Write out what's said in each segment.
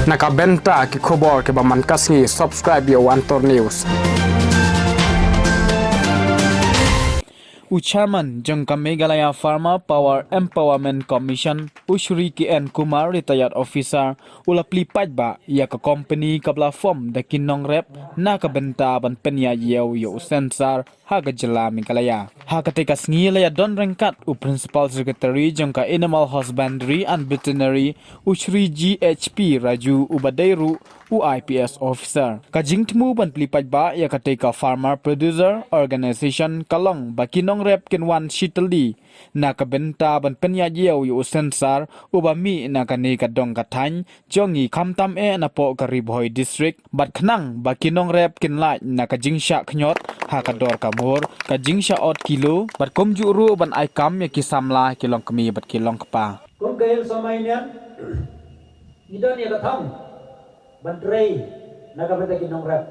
Nakabenta ki khobor ke baman kasngi subscribe yo Antor News. Chairman Jangka Meghalaya Farmer Power Empowerment Commission Ushri KN Kumar retired officer ula Plie paidbah iaka company kabla form dakin nongrep nakabenta ban penya yeu yo sensar haga jela Meghalaya haga tekas ngilaya don rengkat u principal secretary Jangka Animal Husbandry and Veterinary Ushri GHP Raju Ubadairu u IPS officer kajing temu ban Plie paidbah iaka teka farmer producer organization kalong baki nongrep kenwan shitali nakabenta ban penya yeu yo sensar ubami nakani kadong katany jongi kamtam napo karibhoy district bat khnang baki nongrep kinlai nakajingsha khnyot hakador kamur kajingsha ot kilo bat komjuru ban aikam ya kisamla kilong kemi bat kilong kapa kum kail somainian idon ya katham bantrei nakabeta kinong rep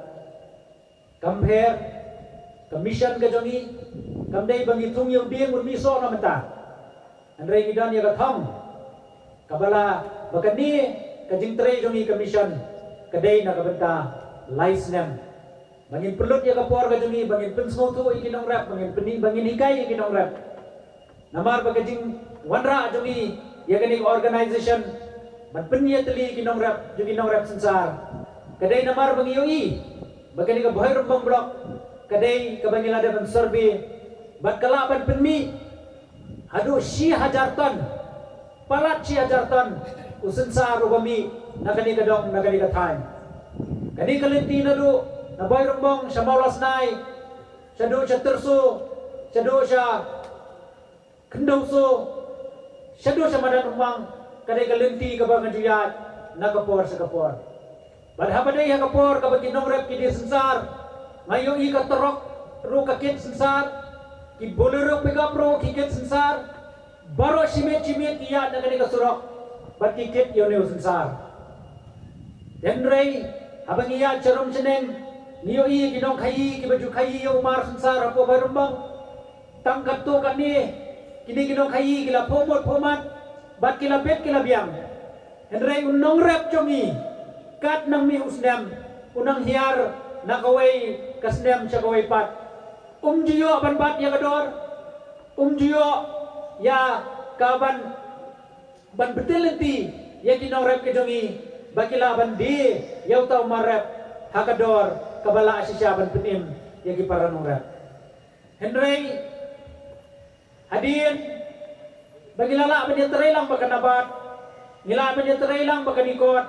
compare commission ke jongi kamdei bangi thung yung ding mun miso na mata andrei idon ya katham kabala bakani kajing trei jongi commission kadai nakabeta license bangin pelut ya kapor ke jongi bangin pensmo tu ikinong rep bangin hikai ikinong rep namar bagajing wanra jongi ya kani organization man penya teli kinong rep sensar kadai namar bangi yoi bagani ka bhai rumbang blok kadai ka bangi lada ban survey bat kala ban penmi adu 1000 ton palat 1000 ton usensar ubami nakani kadong nakani ka time kani kalinti na do na bhai rumbang sa maulas nai sa do sa terso sa do sa kendauso sa do sa madan rumbang kadai kalinti ka bangan juyat nakapor sa kapor badhabaday ha kapor ka bagi nongrep ki di sensar ngayo i ka torok ru ka kit sensar ki bolero pega pro ki kit sensar baro simit iya na kani ka surok bat ki kit yo ne sensar denrei habang iya charom cheneng niyo i ki nong khai ki baju khai yo mar sensar apo barumbang tangkat to kani kini ki nong khai ki la pomat bat kila bet kila biang henrei unong rep chomi kat nang mi usnem unang hiar nakaway kasnem siya kaway pat jiyo ban bat ya kador jiyo ya kaban ban betilenti ya kinong rep kejongi bakila ban di yaw taw marep hakador kabala asisya ban penim ya para nong rep henrei hadin bagilala ban teray lang bagkanabat nila ban teray lang bagkanikot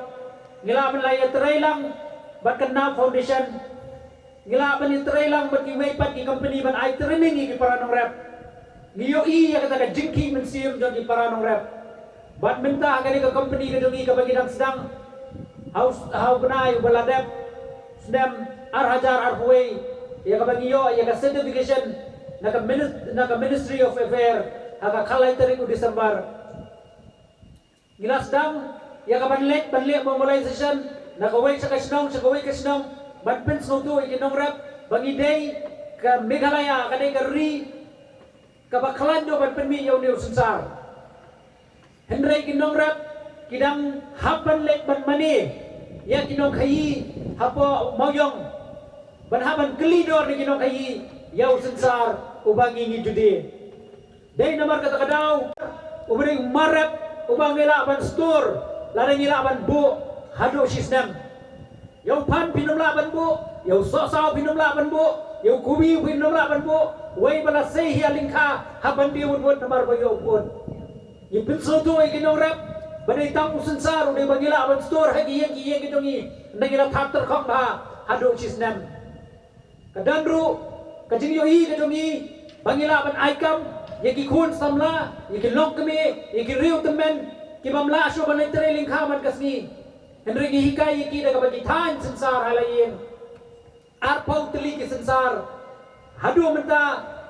nila ban laya teray lang bagkana foundation nila ban teray lang bagkiway pat ki company ban ay training ki para nong rep niyo ya kata jinki mensium jod ki para nong rep bat minta kani ka company ka dongi ka bagidang sedang how benai baladep sedem hajar arway ya ka bagiyo ya ka certification naka ministry of affair aga kalay tarik u December gilas dam ya ka banlek mobilization nakaway sa kasnong ban pins no to ikinong rep bangi day ka Meghalaya kanay ka ri ka baklan do ban penmi yaw ni sensar henrei kinong rep kidang hapan lek ban mani ya kinong khayi hapo moyong ban haban kelidor ni kinong khayi yaw sensar ubangi ni judi day namar kata kadaw ubring marep ubang nila ban store larang nila ban bu hado sistem yaw pan pinumla ban bu yaw sosaw pinumla ban bu yaw kubi pinumla ban bu way bala say hiya lingka haban diwud namar ba yaw pun ipin soto ay kinong rep banay tang usensar uday bagila ban store hagi kitongi nagila tapter khok ba hado sistem kadandru kajing yo hi kitongi bangila ban aikam yaki kun samla yaki lok kami yaki riu temen ki bamla asyo ban tereling khaman kasni henry gi hikai yaki daga bagi than sensar halayin arpau teli ki sensar hadu menta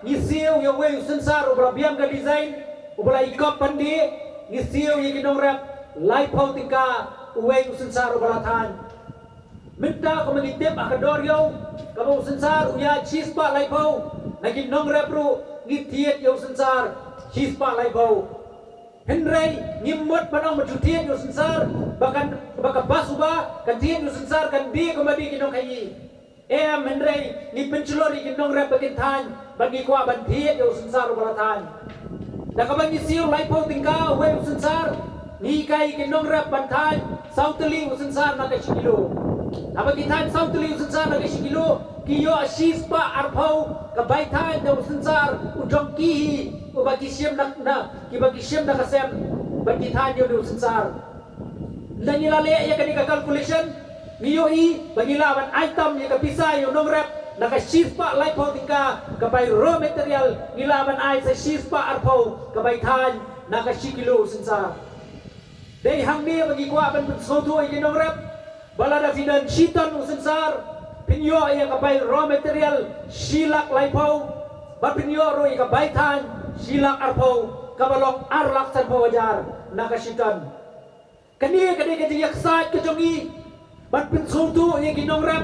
ngisiu yo we sensar ubra biang ka design ubra ikop pandi ngisiu yaki nongrep lai pau tingka we sensar ubra than minta ko magitip akador yo kamo sensar uya chispa lai pau nagin nongrep ru ngitiet yo sensar chispa lai pau Henry nyimut panong majutian yo sensar bahkan basuba kan tian yo sensar kan dia kembali kinong kayi Henry ni pencelori kinong rep bakin tan bagi kwa ban tian yo sensar baratan nakabang isiyo laipo tingka we sensar ni kai kinong rep bantan sauteli sensar nakashikilo abagi tan sauteli sensar nakashikilo kiyo asis pa arpau kabaitan yo sensar ujong kihi bagi siam nak bagi siam nak kasem bagi tanya dulu sensar dan ilale ya ketika calculation nioi bagi lawan item yang kepisah yang nongrep nak shift pak light pau tingka kebai raw material nilawan ai saya shift pak arpau kebai tan nak shikilo sensar dei hang ni bagi kuat ben soto yang nongrep balada finan shiton sensar pinyo yang kebai raw material silak light pau bapinyo roi kebai tan silak arpau kabalok arlak san pawajar nakasikan kani kajak sat kejongi bat pensutu yang ginongrap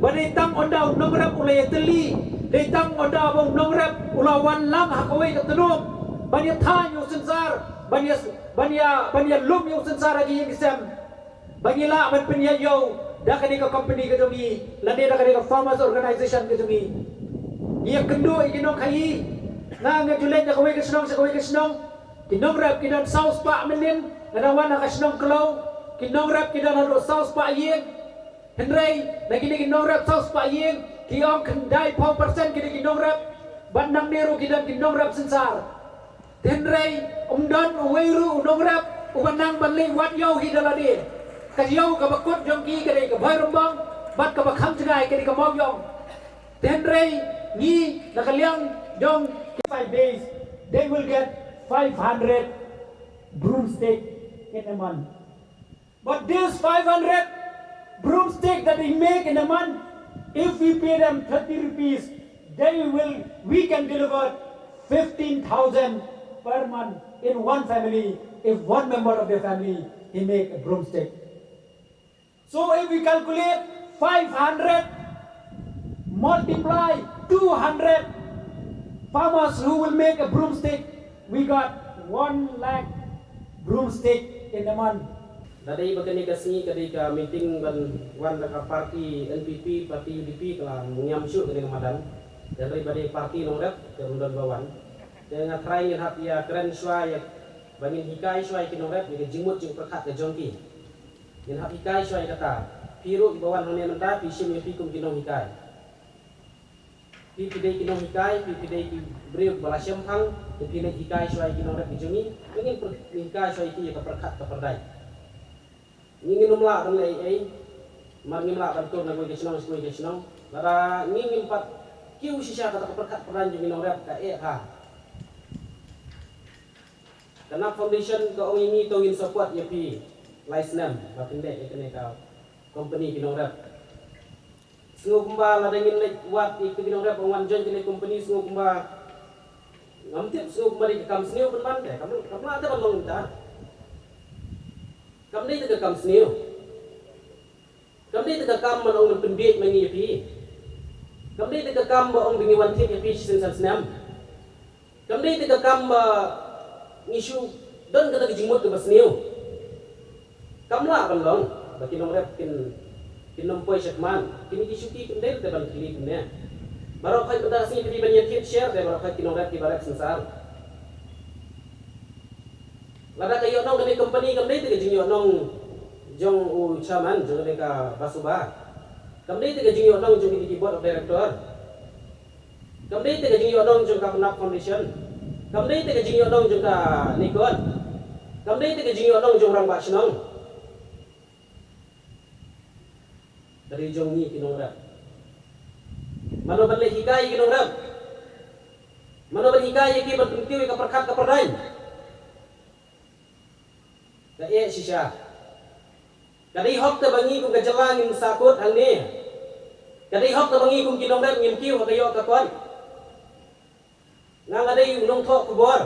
baditang ondau nongrap ulay teli ditang ondau bong nongrap ulawan lang hakaway katanum banya tanyo sensar banya lum yung sensar lagi yang isem banyila man penyayo da kadika company kejongi lande da kadika farmers organization kejongi iya kendo iginong kayi nga julen na kaway kasinong kinongrap kidan saus pa menin nganawan na kasinong klaw kinongrap kidan hado saus pa yeng Henry na kinongrap saus pa yeng kiyong kanday pang persen kinongrap bandang nero kidan kinongrap sensar Henry umdan uweiru unongrap umanang banling wat yaw hidaladi kayaw kabakot jong ki kadai kabay rumbang bat kabakham jengay kadai kamog yong Henry ni nakaliang jong 5 days, they will get 500 broomstick in a month. But this 500 broomstick that they make in a month, if we pay them 30 rupees, we can deliver 15,000 per month in one family if one member of the family he make a broomstick. So if we calculate 500 multiply 200 farmers who will make a broomstick, we got 1 lakh broomstick in a month. Dari begini kasih ketika meeting wan parti NPP, parti UDP telah menyamsuk dengan Ramadan daripada parti nongrep ke Ramadan bawan. Dengan try yang hati ya keren suai bangin hikai suai ke nongrep dengan jimut jing perkat ke jongki. Yang hati hikai suai kata piru bawan hanya mentah pisim yang pikum kinong hikai. Pipidai kinong hikai, pipidai beriuk balasyam hang, pipidai hikai suai kinong rep bijungi, ingin hikai suai itu ya keperkat keperdai. Ingin umlah dan lai marngin lah bantu nagoi kesenong, lara ingin empat kiu sisa kata keperkat perdan jungi kinong rep ka ha. Karena foundation ke orang ini tawin support ya pi license, bapindai ya kene ka company kinong rep. Sungguh kumba lah dengan buat ikut kinong rep orang join kene company sungguh kumba ngamtip sungguh kumba di kam senior pun pandai kamu ada bandong minta kamu ni tegak kam senior kamu ni tegak kam orang penbiak mengi yapi kamu ni tegak kam orang bingi wantit yapi sensan senam kamu ni tegak kam ngisu dan kata dijimut ke senior kamu lah bandong bagi kinong rep kinompoy syakman kini kisuki kendel teban kili punya barok kai pada sini di banyak share de barok kai kinongrat di barat sensar lada kayo nong kene company kamne te jing yo nong jong u chairman jong ne ka basuba kamne te jing yo nong jong di board of director kamne te jing yo nong jong ka Punap foundation kamne te jing yo nong jong ka nikon kamne te jing yo nong jong rang ba snong dari jong ni kinongrap mano balai hikai kinongrap mano balai hikai ki bertungtiwi ka perkat ka perdai ka sisa kadai hok ta bangi kung kajalang ngim sakot hang ni kadai hok ta bangi kung kinongrap ngim kiu kayo ka kon nga ngadai unong thok kubor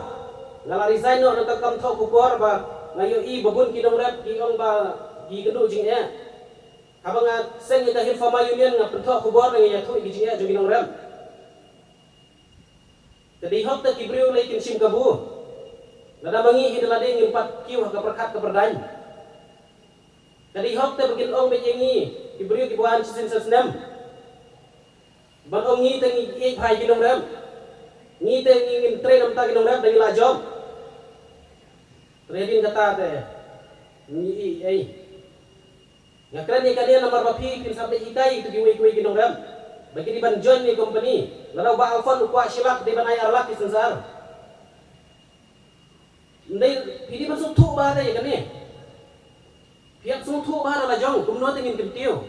nga resign no ka kam thok kubor ba ngayo i babun kinongrap ki ong ba gi kadu jing abang seng kita hilfa mayunian ngap pentok kubor nang ya thu igijia jogi nong ram tadi hok ta kibriu lai kin sim kabu Lada mangi hidala ding empat kiu haka perkat keperdain. Jadi hok te begin ong bejengi diberi di buan sisin sesnem. Ban ong ngi tengi ik hai ginong rem. Ngi te ngin tre nam ta ginong rem dari lajom. Trading kata te. Ngi ai. Ngakran ni kalian nomor bapi pin sampai hikai tu giwe ginong rem. Bagi di ban join ni company. Lalu ba alfon ukwa silap di ban ai arlak di sensar. Ndai pidi masuk tu ba dai kan ni. Pihak sung thu ba la jong kum no tingin kimtiu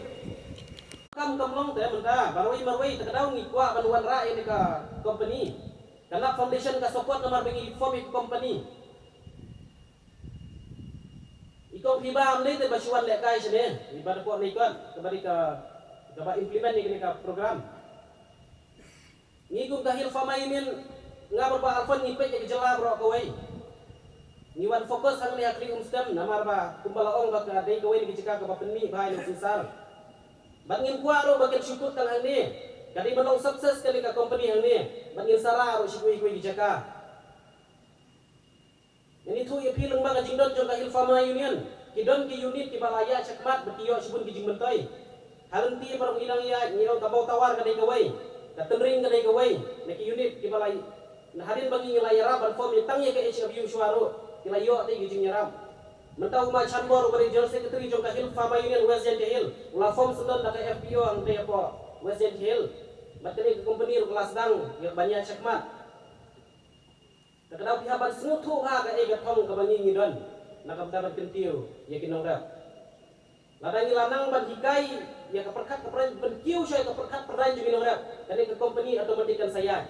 kam long te menta marwai takadau ngi kwa banuan ra ini ka company karena foundation ka support nomor bengi form company ikong hiba amne te basuan le kai sene ibadah ko ni kan kembali ka implement ni ka program ni kum kahil fama imin ngabar ba alfon ni pe ke jela bro ko wei Niwan fokus ang lihat kli umstem namar ba kumbala ong ba ka dai kawin gijika ka bapenmi ba ino sisar. Bangin kuaro bakin syukur kang angni. Kadi balong sukses kali ka company angni. Bangin sara ro sikui gijaka. Ini tu ye pilang ba jingdon jong ka Hilfama Union. Kidon ki unit ki balaya cakmat betiyo sibun gijing mentoi. Halenti parang ilang ya ngirong kabaw tawar ka dai kawai. Katengring ka dai kawai. Neki unit ki balay hadin bangi ngilayara ban form itang ye ka HW suaro. Kila yo ati gijing nyaram mentau ma chanbor bari general secretary jong ka Hilfama Union West End Hill ula form sedon da ka FPO ang te apa West End Hill batani company ro kelas dang ya banyak cekmat takadau pihaban smutu ha ka e ga thong ka bangi ngidon nakam dapat kentiu ya kinong rap ladang lanang ban hikai ya ka perkat ka peran ban kiu sya ka perkat peran jong kinong rap kani ka company automatic kan saya.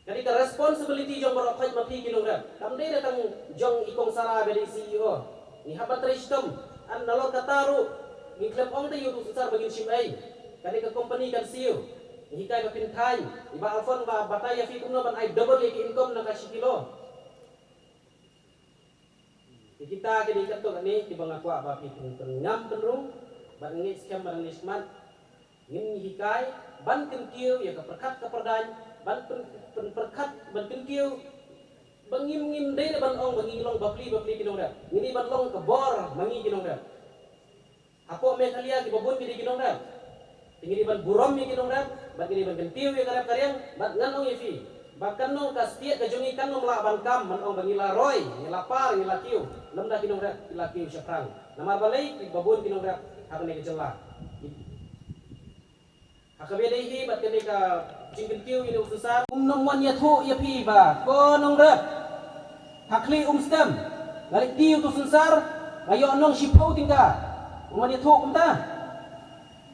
Jadi ke responsibility jong berokai mapi kinong rap. Kamde datang jong ikong sara dari CEO. Ni habat sistem an nalor kataru ni klep ong te yutu susar bagin simai. Kani ke company kan CEO. Ni hikai bapin thai. Iba alfon ba bataya fi kumno ban ai double lagi income na kasi kilo. Kita kini kato kani di bangakwa ba pi ngam penrung ban ngi scam ban nismat. Ngin hikai ban kentiu ya ke perkat ke perdan ban perkat ban kentiu bangim dai ban ong bangi long bapli kinong rap ngini ban long ke bor mangi kinong rap apo me khalia ki babon ki kinong rap ngini ban burom mi kinong rap ban ngini ban kentiu ya karap karyang ban nganong yefi bahkan nong ka setiap ka jongi kan nong la ban kam man ong bangi la roy ni lapar ni la kiu lemda kinong rap la kiu syafrang nama balai ki babon kinong rap hakne ke jela akabedehi bat kene ka jingkentiu ini ususar nomon ya thu ya pi ba ko nongrep hakli stem lalik tiu tu sensar ayo nong sipau tingka nomon ya thu kumta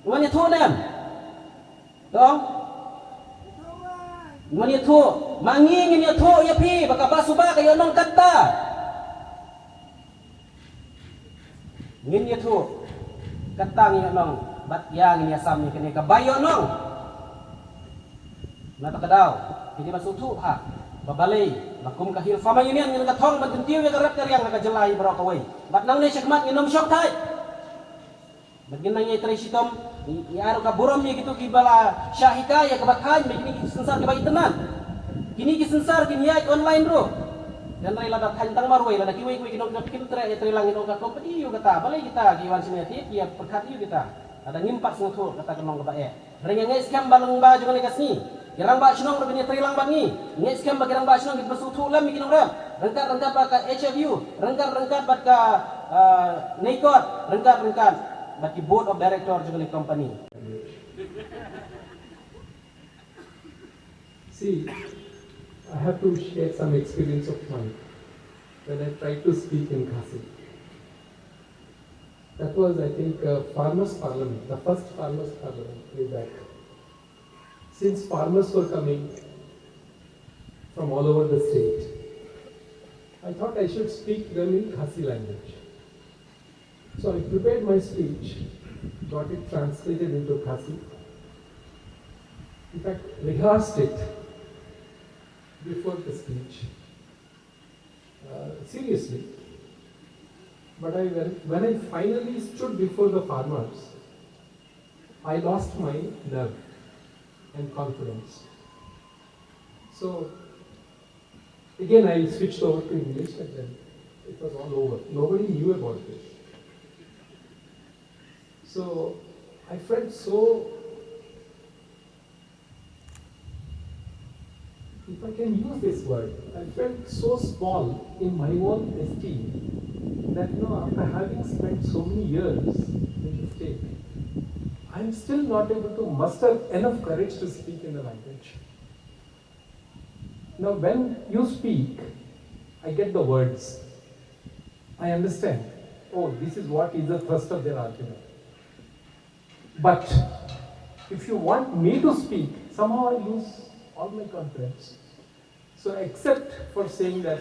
nomon ya thu nem dong nomon ya thu mangingin ya thu ya pi baka basuba kayo nong kata ngin ya thu katang ya nong bat yang ini asam ni kene ka bayo nong na takadaw hindi masutu ha babalay makum ka Hilfama Union ngin ka thong ban kentiu ya karap karyang nakajelay baro kaway bat nang ni syakmat nginom syok tay bagin nang yai trisitom iaro ka burom ni gitu gibala syahika ya kabakhan may kini sensar ka tenan kini sensar kini ay online ro dan ray ladat hantang marway lada kiwi kinong kin tre ya trilang inong ka company yu kata balay kita giwan sineti ya perkat yu kita ada ngimpak sengutu kata kenong ka bae ring ngai scam baleng ba juga ni kasni kirang ba sinong rebini trilang bangi ngai scam ba kirang ba sinong gitu besutu lam kinong ram rengkat ba ka HFU rengkat ba ka Nikot rengkat ba ki board of director juga ni company. See, I have to share some experience of mine when I tried to speak in Khasi. That was, I think, Farmers' Parliament, the first Farmers' Parliament way back. Since farmers were coming from all over the state, I thought I should speak them in Khasi language. So I prepared my speech, got it translated into Khasi. In fact, rehearsed it before the speech, seriously. But when I finally stood before the farmers, I lost my nerve and confidence. So Again, I switched over to English and then it was all over. Nobody knew about this. So I felt so, if I can use this word, I felt so small in my own esteem that, after having spent so many years in the state, I'm still not able to muster enough courage to speak in the language. Now, when you speak, I get the words. I understand. Oh, this is what is the thrust of their argument. But if you want me to speak, somehow I lose all my confidence. So, except for saying that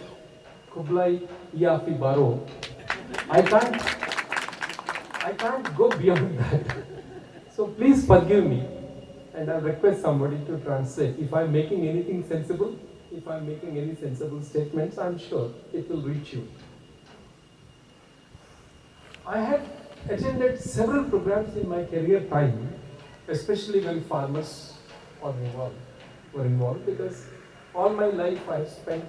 Kublai Iafi Baro, I can't go beyond that. So please forgive me, and I'll request somebody to translate. If I'm making anything sensible, if I'm making any sensible statements, I'm sure it will reach you. I had attended several programs in my career time, especially when farmers were involved, because all my life I have spent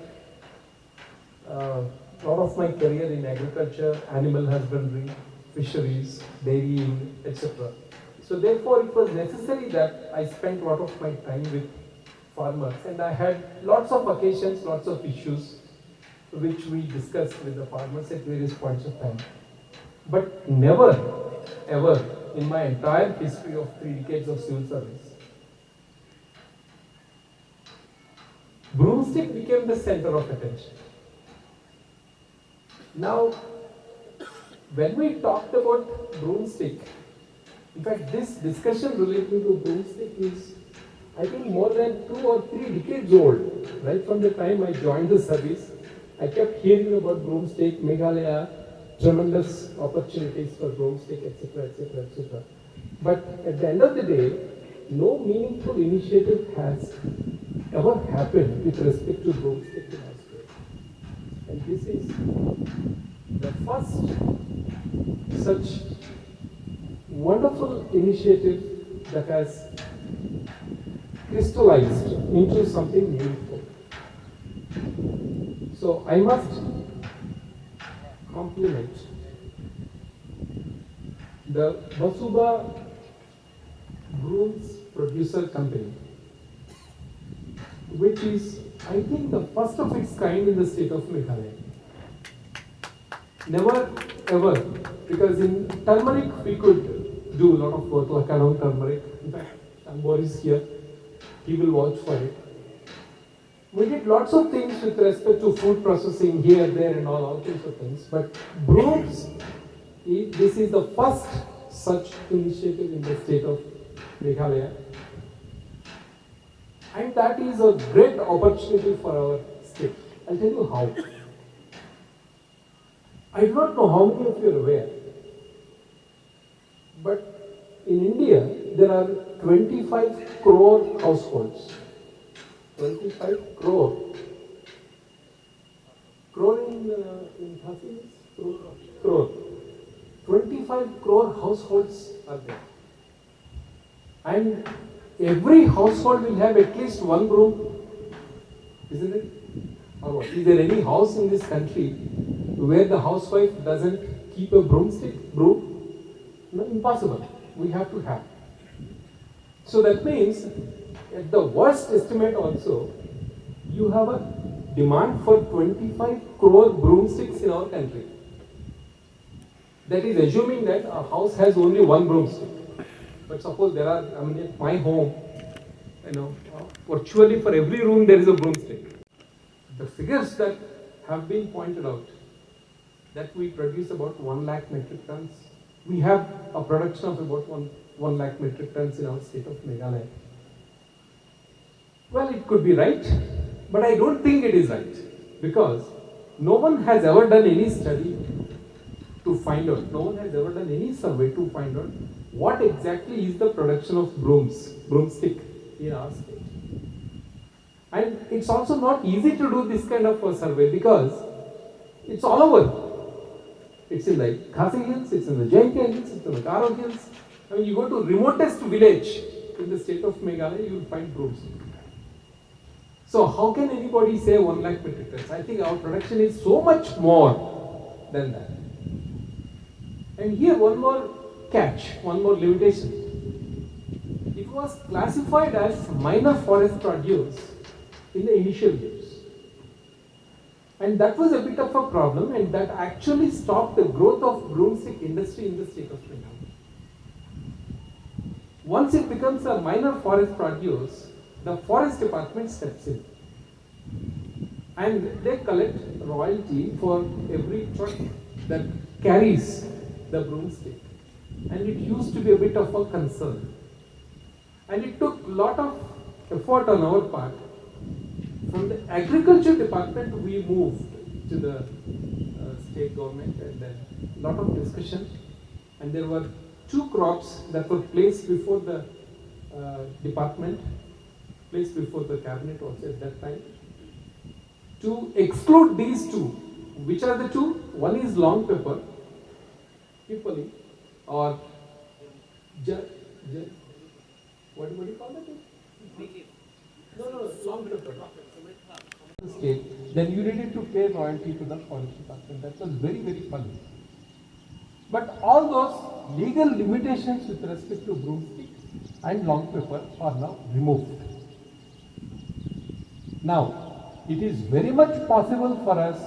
a lot of my career in agriculture, animal husbandry, fisheries, dairying, etc. So therefore, it was necessary that I spent a lot of my time with farmers, and I had lots of occasions, lots of issues which we discussed with the farmers at various points of time. But never, ever in my entire history of 3 decades of civil service, broomstick became the center of attention. Now, when we talked about broomstick, in fact, this discussion relating to broomstick is, I think, more than 2 or 3 decades old. Right from the time I joined the service, I kept hearing about broomstick, Meghalaya, tremendous opportunities for broomstick, etc., etc., etc. But at the end of the day, no meaningful initiative has ever happened with respect to broomstick in our state. And this is the first such wonderful initiative that has crystallized into something meaningful. So I must compliment the Basuba Brooms Producer Company, which is, I think, the first of its kind in the state of Meghalaya. Never ever, because in turmeric we could do a lot of work like around turmeric. In fact, Tambor is here, he will watch for it. We did lots of things with respect to food processing here, there, and all kinds of things. But brooms, this is the first such initiative in the state of Meghalaya. And that is a great opportunity for our state. I'll tell you how. I do not know how many of you are aware, but in India there are 25 crore households. 25 crore. Crore in Khasi is crore. 25 crore households are there. And every household will have at least one broom, isn't it? Or what? Is there any house in this country where the housewife doesn't keep a broom? No, impossible. We have to have. So that means, at the worst estimate also, you have a demand for 25 crore broomsticks in our country. That is assuming that a house has only one broomstick. But suppose there are, at my home, virtually for every room there is a broomstick. The figures that have been pointed out, that we produce about 1 lakh metric tons. We have a production of about 1 lakh metric tons in our state of Meghalaya. Well, it could be right, but I don't think it is right, because no one has ever done any study to find out, no one has ever done any survey to find out what exactly is the production of broomstick in our state. And it's also not easy to do this kind of a survey because it's all over. It's in the Khasi Hills, it's in the Jaintia Hills, it's in the Karo Hills. You go to remotest village in the state of Meghalaya, you will find broomstick. So how can anybody say 1 lakh metric tons? I think our production is so much more than that. And here one more catch, one more limitation. It was classified as minor forest produce in the initial years. And that was a bit of a problem, and that actually stopped the growth of broomstick industry in the state of Punjab. Once it becomes a minor forest produce, the forest department steps in. And they collect royalty for every truck that carries the broomstick. And it used to be a bit of a concern. And it took a lot of effort on our part. From the agriculture department, we moved to the state government, and then a lot of discussion. And there were 2 crops that were placed before the department, placed before the cabinet also at that time. To exclude these 2, which are the 2? One is long pepper, pipali, or what do you call that? No, long pepper. State, then you needed to pay royalty to the forest department. That was very, very funny. But all those legal limitations with respect to broomstick and long pepper are now removed. Now, it is very much possible for us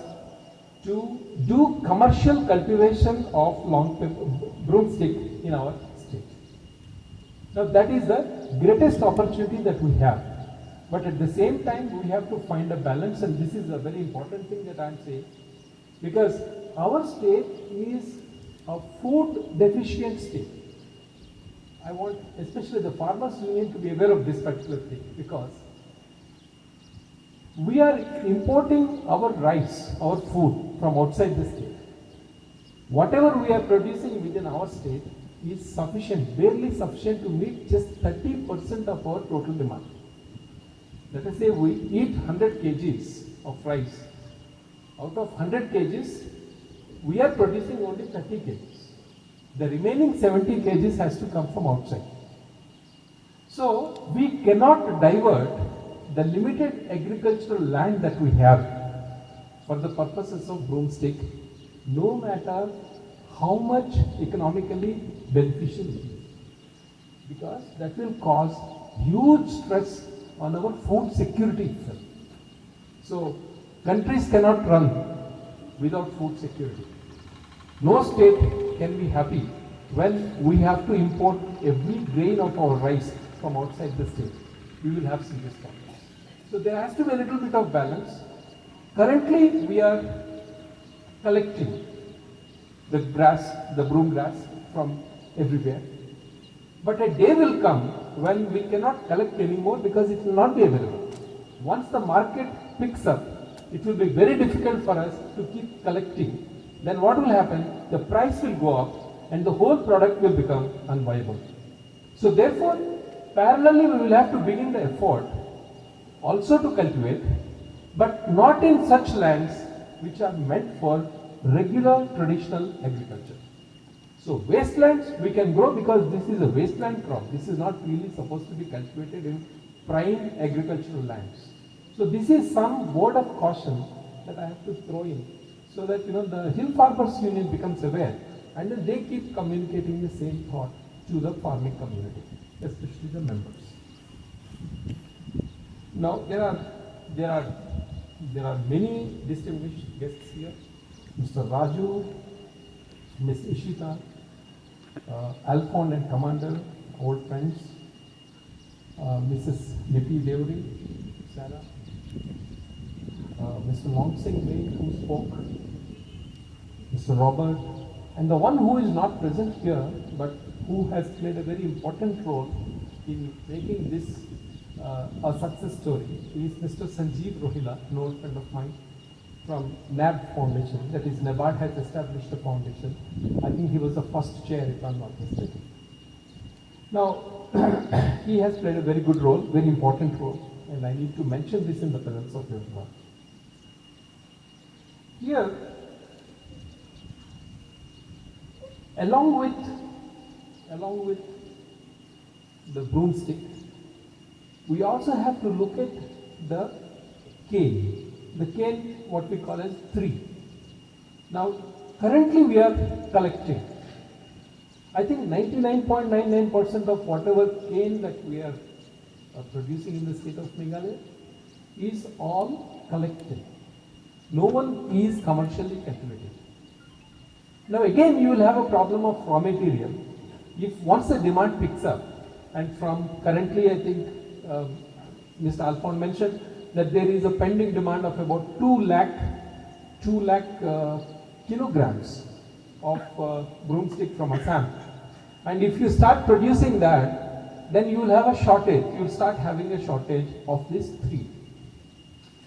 to do commercial cultivation of long pepper, broomstick in our state. Now, that is the greatest opportunity that we have. But at the same time, we have to find a balance, and this is a very important thing that I am saying, because our state is a food deficient state. I want especially the farmers union to be aware of this particular thing, because we are importing our rice, our food from outside the state. Whatever we are producing within our state is sufficient, barely sufficient to meet just 30% of our total demand. Let us say we eat 100 kgs of rice. Out of 100 kgs, we are producing only 30 kgs. The remaining 70 kgs has to come from outside. So, we cannot divert the limited agricultural land that we have for the purposes of broomstick, no matter how much economically beneficial it is. Because that will cause huge stress on our food security itself. So, countries cannot run without food security. No state can be happy when we have to import every grain of our rice from outside the state. We will have serious problems. So, there has to be a little bit of balance. Currently, we are collecting the grass, the broom grass from everywhere. But a day will come when we cannot collect anymore because it will not be available. Once the market picks up, it will be very difficult for us to keep collecting. Then what will happen? The price will go up and the whole product will become unviable. So therefore, parallelly we will have to begin the effort also to cultivate, but not in such lands which are meant for regular traditional agriculture. So wastelands we can grow because this is a wasteland crop. This is not really supposed to be cultivated in prime agricultural lands. So this is some word of caution that I have to throw in, so that the Hill Farmers Union becomes aware, and then they keep communicating the same thought to the farming community, especially the members. Now there are many distinguished guests here. Mr. Raju, Ms. Ishita, Alphonse and Commander, old friends, Mrs. Nipi Deuri, Sarah, Mr. Longsing Wayne who spoke, Mr. Robert, and the one who is not present here but who has played a very important role in making this a success story is Mr. Sanjeev Rohila, an old friend of mine from NAB Foundation, that is NABARD has established a foundation. I think he was the first chair if I'm not mistaken. Now, he has played a very good role, very important role, and I need to mention this in the presence of everyone. Here, along with the broomstick, we also have to look at the cane. The cane, what we call as 3. Now, currently we are collecting. I think 99.99% of whatever cane that we are producing in the state of Meghalaya is all collected. No one is commercially cultivated. Now again you will have a problem of raw material. If once the demand picks up, and from currently I think Mr. Alphonse mentioned that there is a pending demand of about 2 lakh kilograms of broomstick from Assam. And if you start producing that, then you will have a shortage. You will start having a shortage of this 3.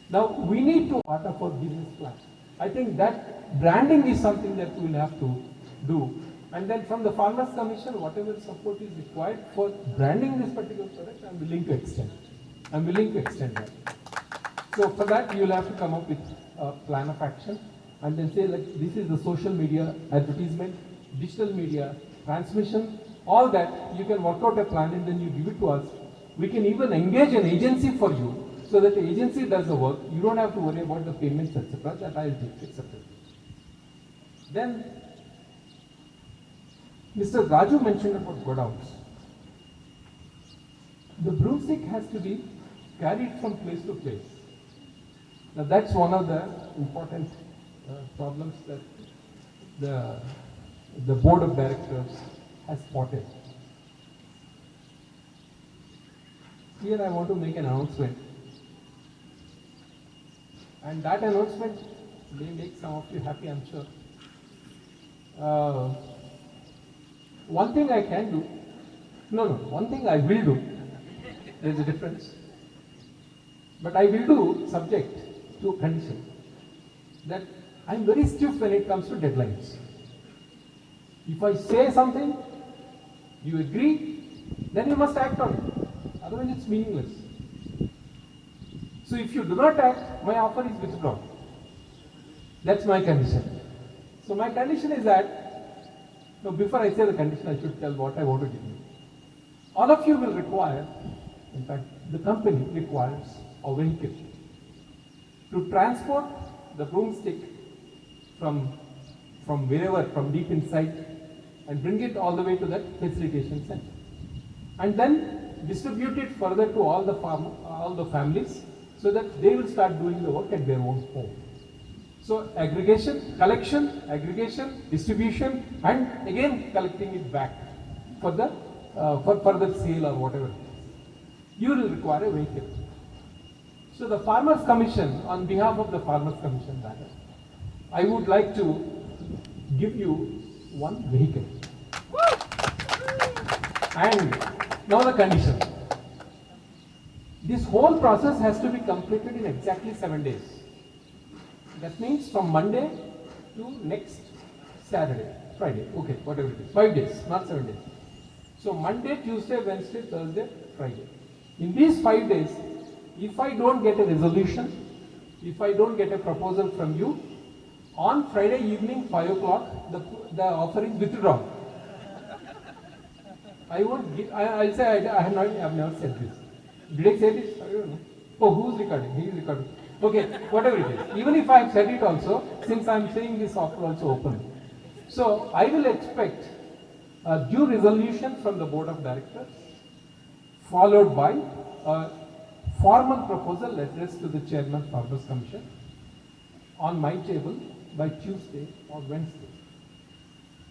Now we need to part of our business plan. I think that branding is something that we will have to do. And then from the Farmers Commission, whatever support is required for branding this particular product, I am willing to extend. I am willing to extend that. So for that you will have to come up with a plan of action and then say like this is the social media advertisement, digital media, transmission, all that you can work out a plan and then you give it to us. We can even engage an agency for you so that the agency does the work. You don't have to worry about the payments, etc. That I will take it separately. Then Mr. Raju mentioned about godowns. The broomstick has to be carried from place to place. Now that's one of the important problems that the board of directors has spotted. Here I want to make an announcement. And that announcement may make some of you happy, I'm sure. One thing I can do, one thing I will do, there's a difference. But I will do subject to a condition that I'm very stiff when it comes to deadlines. If I say something, you agree, then you must act on it. Otherwise it's meaningless. So if you do not act, my offer is withdrawn. That's my condition. So my condition is that, now before I say the condition, I should tell what I want to give you. All of you will require, in fact, the company requires a vehicle to transport the broomstick from wherever, from deep inside, and bring it all the way to that facilitation center. And then distribute it further to all the families so that they will start doing the work at their own home. So collection, aggregation, distribution, and again collecting it back for the further sale or whatever. You will require a vehicle. So the Farmers Commission, on behalf of the Farmers Commission, I would like to give you one vehicle. And now the condition. This whole process has to be completed in exactly 7 days. That means from Monday to next Friday, okay, whatever it is. 5 days, not 7 days. So Monday, Tuesday, Wednesday, Thursday, Friday. In these 5 days, if I don't get a resolution, if I don't get a proposal from you, on Friday evening, 5 o'clock, the offer is withdrawn. I won't give, I'll say I have never said this. Did I say this? I don't know. Oh, who's recording? He is recording. Okay, whatever it is. Even if I have said it also, since I am saying this offer also open. So I will expect a due resolution from the board of directors, followed by a formal proposal addressed to the chairman Farmers Commission on my table by Tuesday or Wednesday.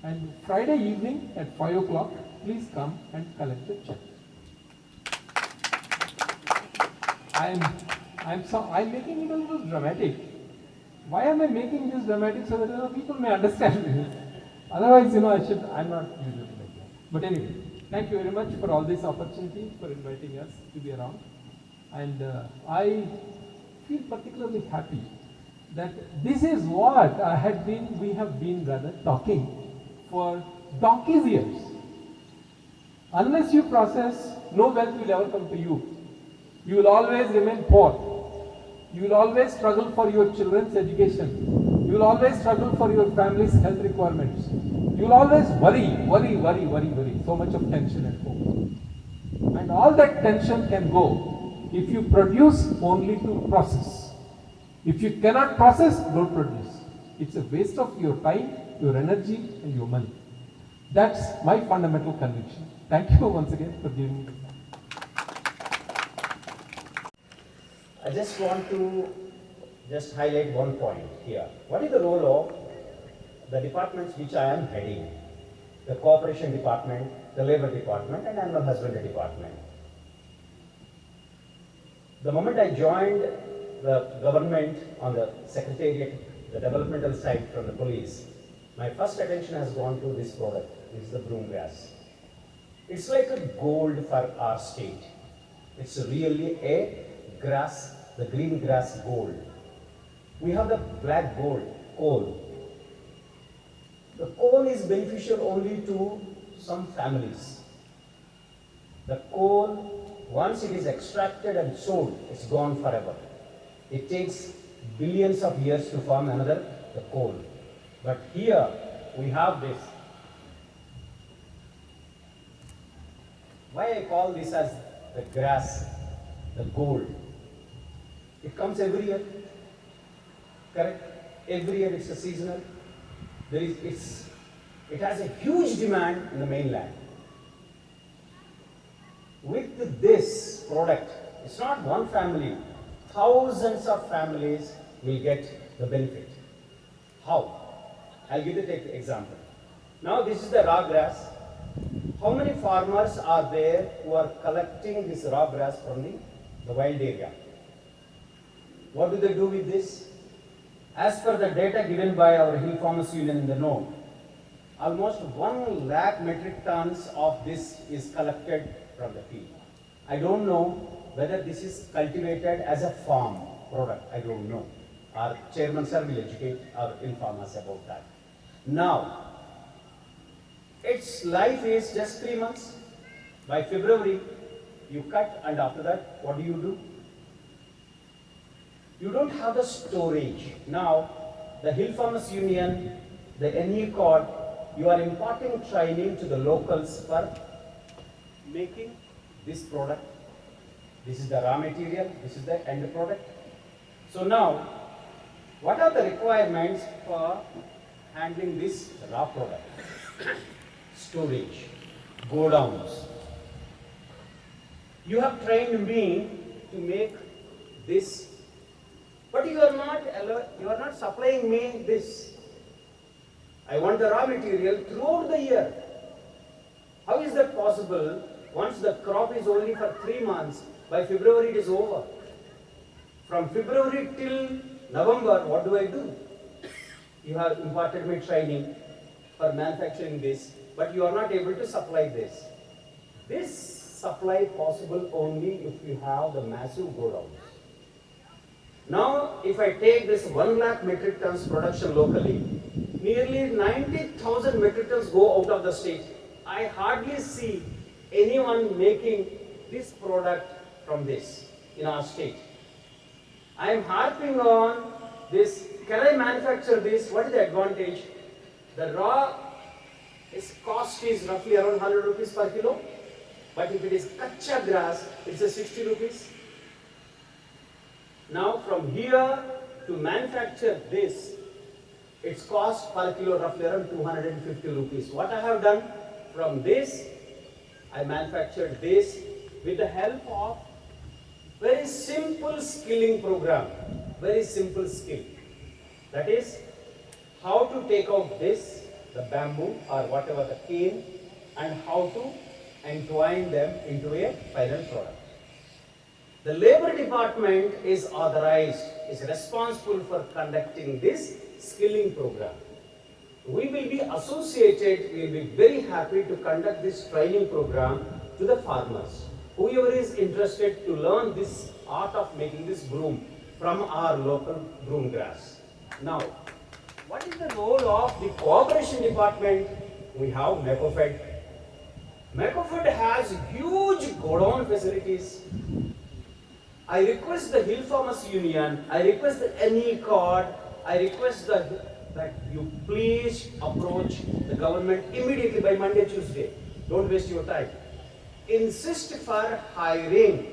And Friday evening at 5 o'clock, please come and collect the check. I'm making it a little dramatic. Why am I making this dramatic? So that people may understand this. Otherwise, I'm not usually like that. But anyway, thank you very much for all this opportunity, for inviting us to be around. And I feel particularly happy that this is what we have been talking for donkey's years. Unless you process, no wealth will ever come to you. You will always remain poor. You will always struggle for your children's education. You will always struggle for your family's health requirements. You will always worry. So much of tension at home. And all that tension can go if you produce only to process. If you cannot process, don't produce. It's a waste of your time, your energy, and your money. That's my fundamental conviction. Thank you once again for giving me. I just want to just highlight one point here. What is the role of the departments which I am heading? The Cooperation Department, the Labor Department, and Animal Husbandry Department. The moment I joined the government on the secretariat, the developmental side from the police, my first attention has gone to this product. This is the broom grass. It's like a gold for our state. It's really a grass, the green grass gold. We have the black gold, coal. The coal is beneficial only to some families. The coal, once it is extracted and sold, it's gone forever. It takes billions of years to form another, the coal. But here we have this. Why I call this as the grass, the gold? It comes every year, correct? Every year it's a seasonal. It has a huge demand in the mainland. With this product, it's not one family, thousands of families will get the benefit. How? I'll give you an example. Now this is the raw grass. How many farmers are there who are collecting this raw grass from the wild area? What do they do with this? As per the data given by our Hill Farmers Union in the note, almost 1 lakh metric tons of this is collected from the field. I don't know whether this is cultivated as a farm product. I don't know. Our chairman sir will educate our Hill farmers about that. Now, its life is just 3 months. By February, you cut, and after that, what do? You don't have the storage. Now, the Hill Farmers Union, the NE code, you are imparting training to the locals for making this product. This is the raw material, this is the end product. So now, what are the requirements for handling this raw product? Storage, go downs. You have trained me to make this, but you are not supplying me this. I want the raw material throughout the year. How is that possible? Once the crop is only for 3 months, by February it is over. From February till November, what do? You have imparted me training for manufacturing this, but you are not able to supply this. This supply possible only if you have the massive godowns. Now, if I take this 1 lakh metric tons production locally, nearly 90,000 metric tons go out of the state. I hardly see anyone making this product from this in our state. I am harping on this. Can I manufacture this? What is the advantage? The raw cost is roughly around 100 rupees per kilo. But if it is kacha grass, it's a 60 rupees. Now from here to manufacture this, its cost per kilo roughly around 250 rupees. What I have done from this, I manufactured this with the help of very simple skilling program. Very simple skill. That is how to take out this, the bamboo or whatever the cane, and how to entwine them into a final product. The Labor Department is authorized, is responsible for conducting this skilling program. We will be associated, we will be very happy to conduct this training program to the farmers. Whoever is interested to learn this art of making this broom from our local broom grass. Now, what is the role of the Cooperation Department? We have MECOFED. MECOFED has huge godown facilities. I request the Hill Farmers Union, I request the NE card, I request that you please approach the government immediately by Monday, Tuesday. Don't waste your time. Insist for hiring,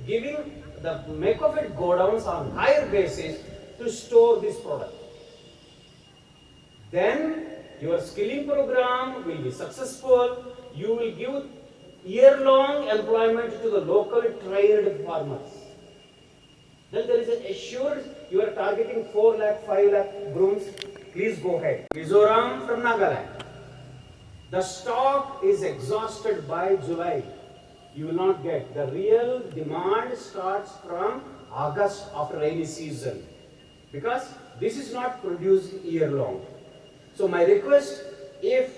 giving the MECOFED godowns on higher basis to store this product. Then your skilling program will be successful. You will give year-long employment to the local trained farmers. Then there is an assured you are targeting 4 lakh, 5 lakh brooms. Please go ahead. Mizoram from Nagaland. The stock is exhausted by July. You will not get. The real demand starts from August after rainy season, because this is not produced year long. So my request, if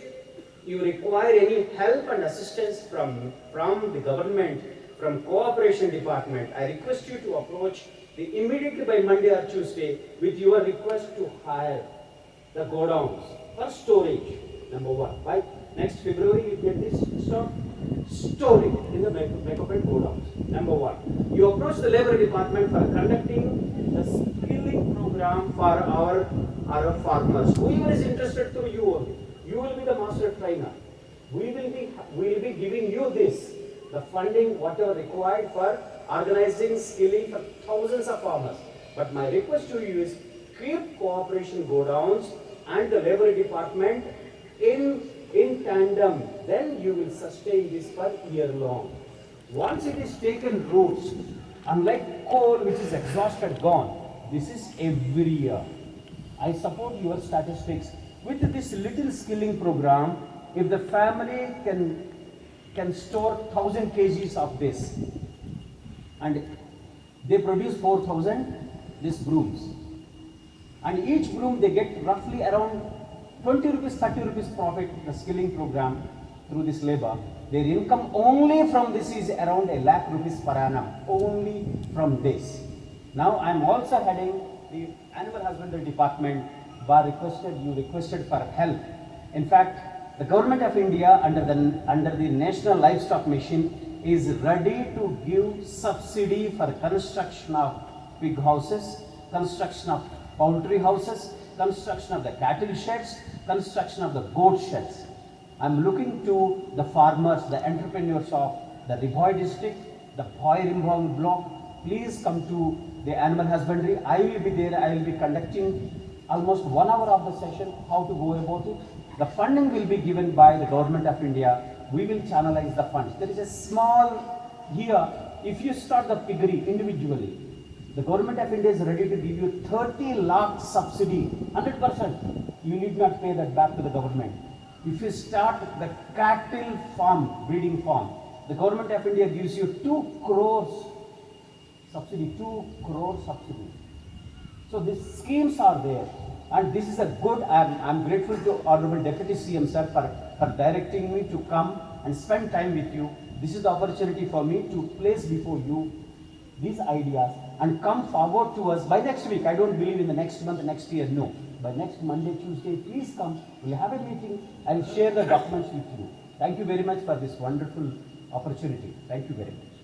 you require any help and assistance from the government, from cooperation department, I request you to approach immediately by Monday or Tuesday with your request to hire the godowns for storage. Number one, by next February you get this stock, store it in the backup and godowns. Number one, you approach the labor department for conducting the skilling program for our farmers. Whoever is interested through you only, you will be the master trainer. We will be giving you the funding whatever required for organizing skilling for thousands of farmers. But my request to you is keep cooperation godowns and the labor department in tandem. Then you will sustain this for year long. Once it is taken roots, unlike coal which is exhausted, gone, this is every year. I support your statistics. With this little skilling program, if the family can store 1,000 kgs of this, and they produce 4,000 these brooms, and each broom they get roughly around 20 rupees, 30 rupees profit, the skilling program through this labor. Their income only from this is around 1 lakh rupees per annum, only from this. Now I am also heading the animal husbandry department. You requested for help. In fact, the government of India under the National Livestock Mission is ready to give subsidy for construction of pig houses, construction of poultry houses, construction of the cattle sheds, construction of the goat sheds. I'm looking to the farmers, the entrepreneurs of the Riboy district, the Plie Rimbong block. Please come to the animal husbandry. I will be there. I will be conducting almost 1 hour of the session, how to go about it. The funding will be given by the government of India. We will channelize the funds. There is a small here, if you start the piggery individually, the government of India is ready to give you 30 lakh subsidy, 100%. You need not pay that back to the government. If you start the cattle farm, breeding farm, the government of India gives you 2 crores subsidy, 2 crore subsidy. So these schemes are there, and this is a good. I'm grateful to Honorable Deputy CM sir for directing me to come and spend time with you. This is the opportunity for me to place before you these ideas and come forward to us by next week. I don't believe in the next month, next year, no. By next Monday, Tuesday, please come. We'll have a meeting and share the documents with you. Thank you very much for this wonderful opportunity. Thank you very much.